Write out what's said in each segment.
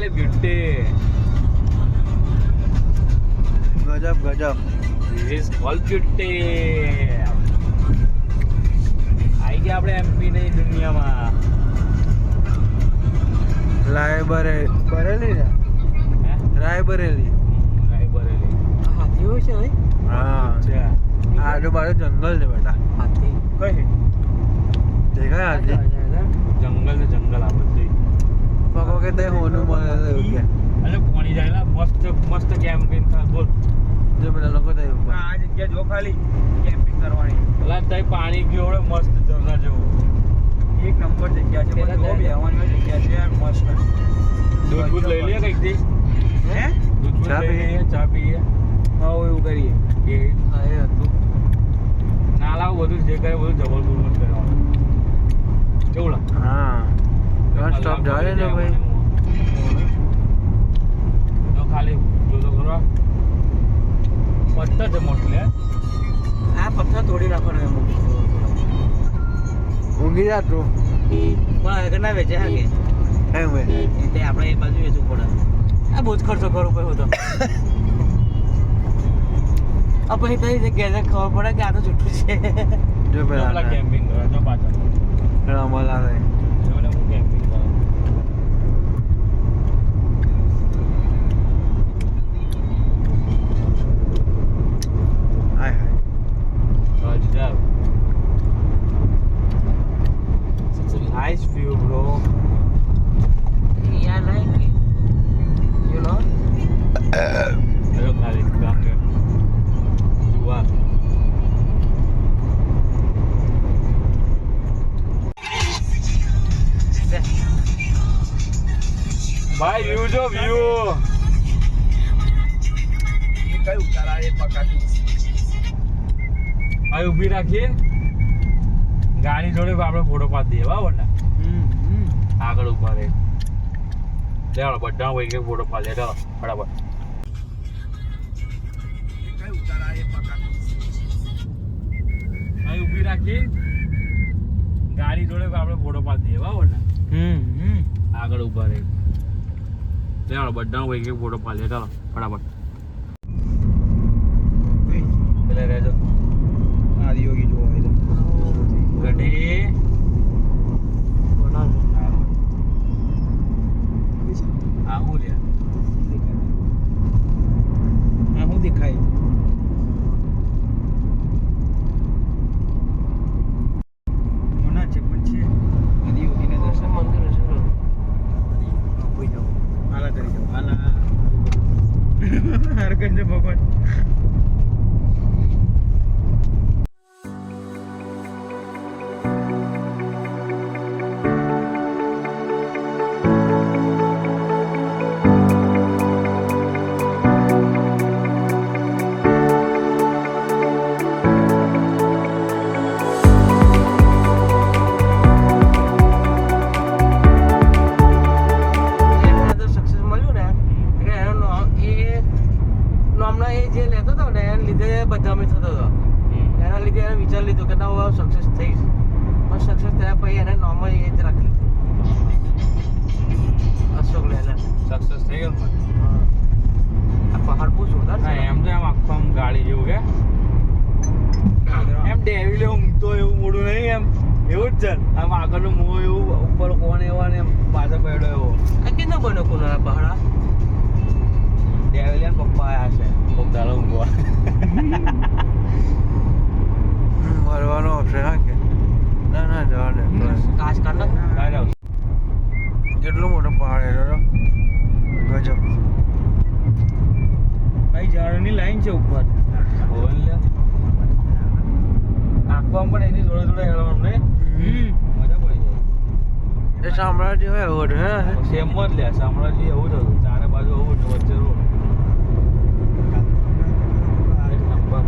वाले ब्यूटी ગજબ ગજબ This is called beauty આઈ ગયા આપણે એમપી ની દુનિયામાં બરેલી ને રાયબરેલી હાથી હોય છે ભાઈ હા આજુબાજુ જંગલ છે બેટા હાથી કઈ દેખાય હાથી જંગલ ને જંગલ આ બધી પકો કે તે હોનું મળે કે અરે પાણી જાય મસ્ત મસ્ત કેમ્પિંગ થાય બોલ જે પેલા લોકો તે આ જગ્યા જો ખાલી કેમ્પિંગ કરવાની પેલા તઈ પાણી ગયો હોય મસ્ત ઝરણા જેવું એક નંબર જગ્યા છે પેલા જો બેહવાની જગ્યા છે યાર મસ્ત દૂધ બૂધ લઈ લઈએ કઈક દી હે દૂધ બૂધ ચા લઈ લઈએ ચા પીએ હા એવું કરીએ એ હા એ હતું ના લાવ બધું જે કરે બધું જબલપુરમાં જ કરવાનું કેવું લાગે હા નોન સ્ટોપ જાય ને ભાઈ તો ખાલી જોતો કરવા પથ્થર છે મોટલે આ પથ્થર તોડી નાખવાનો એમ ઊંઘી જા તું પણ આગળ ના વેચે હા કે એમ ભાઈ તે આપણે એ બાજુ વેચવું પડે આ બહુ જ ખર્ચો કરવો પડ્યો હતો આ પછી કઈ જગ્યાએ ખબર પડે કે આ તો જૂઠું છે જો પેલા કેમ્પિંગ કરે જો પાછળ રમલા રે એટલે હું કેમ્પિંગ કરું હાય હાય ગજબ such a nice view bro યાર નહીં કે યુ નો hello ખાલી કામ કર જુવાર ભાઈ વ્યૂ જો વ્યૂ કઈ ઉતારા એ પકાતું ભાઈ ઊભી રાખીએ ગાડી જોડે આપણે ફોટો પાડી દઈએ બરાબર ને આગળ ઉભા રહે ચાલો બધા ભાઈ કે ફોટો પાડી ચાલો બરાબર કઈ ઉતારા એ પકાતું ભાઈ ઊભી રાખી ગાડી જોડે આપણે ફોટો પાડી દઈએ બરાબર ને આગળ ઉભા રહે ચાલો બધા ભાઈ કે ફોટો પાડીએ ચાલો ફટાફટ પેલા રહેજો આદિયોગી જોવા હોય તો ગઢી આવું લે આ શું દેખાય કોના છે પણ છે આદિયોગીના દર્શન મંદિર છે કોઈ જાઓ હાલા કરી જાઓ હાલા હરકત છે ભગવાન સક્સેસ થઈશ પણ સક્સેસ થયા પછી એને નોર્મલ એ જ રાખી લીધું અશોક લેલન સક્સેસ થઈ ગયો આ પહાડ બહુ જોરદાર ના છે એમ તો એમ આખું આમ ગાડી જેવું કે એમ ડેવિલે ઊંઘતો એવું મોડું નહીં એમ એવું જ છે આમ આગળનું મોં એવું ઉપર કોણ એવા ને એમ પાછળ પડ્યો એવો આ કેટલો બન્યો કોના પહાડ ડેવિલે પપ્પા આવ્યા છે કોક દાડો ઊંઘવા મરવાનો હશે હા કે ના ના જવા દે કાચ કાઢ નાખ કાંઈ આવશે કેટલો મોટો પહાડ છે તો ગજબ ભાઈ ઝાડની લાઈન છે ઉપર બોલ લે આંખમાં પણ એની જોડે જોડે હેળવાનું નહીં મજા પડી જાય એ શામળાજી હોય એવો છે હે સેમ જ લે શામળાજી એવું જ હતું ચારે બાજુ એવું જ વચ્ચે રોડ એક નંબર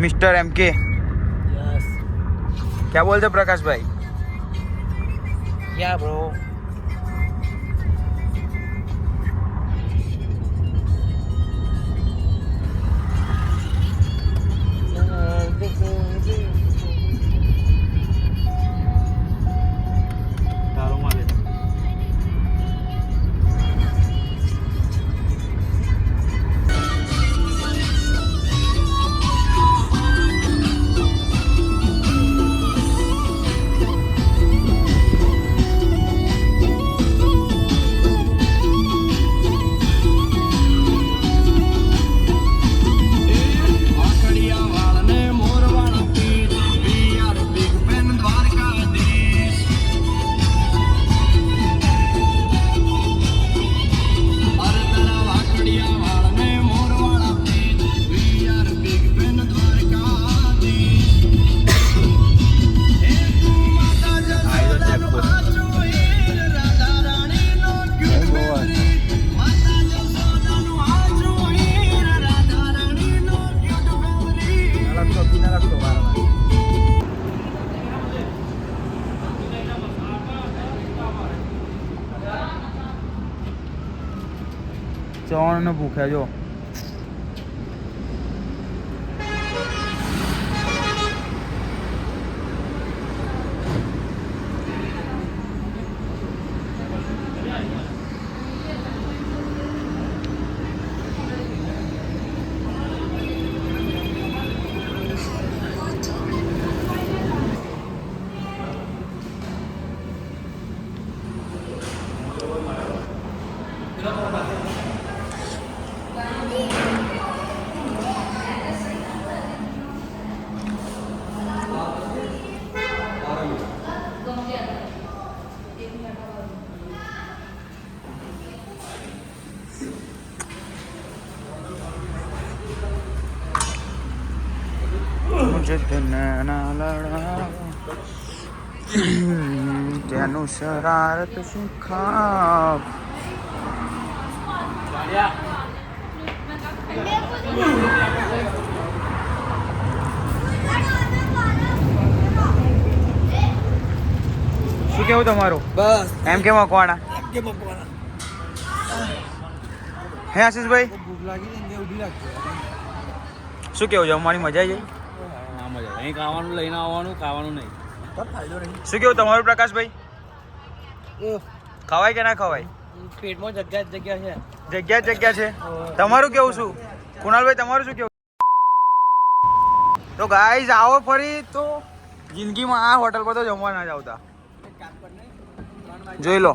मिस्टर MK यस क्या बोलते प्रकाश भाई? क्या ब्रो તારો મારે ચવાણ ને ભૂખ્યા જો मुझे नैना लड़ा तेनु शरारत सिखा શું કેવું તમારું? बस એમ કે મકવાણા के मकवाना હે આશીષભાઈ भूख लागी ने उड़ी लागती શું કેવું જમવાની મજા આવી જાય? ના મજા આવે. અહીં ખાવાનું લઈને આવવાનું, ખાવાનું નહીં. तब फायदो नहीं શું કેવું તમારું પ્રકાશભાઈ? ખવાય કે ના ખવાય? पेट में जगह है જગ્યા છે. તમારું કેવું શું? કુણાલભાઈ તમારું શું કેવું? તો ગાઈઝ આવો ફરી તો જિંદગીમાં આ હોટલ પર તો જમવા ના જ આવતા. જોઈ લો.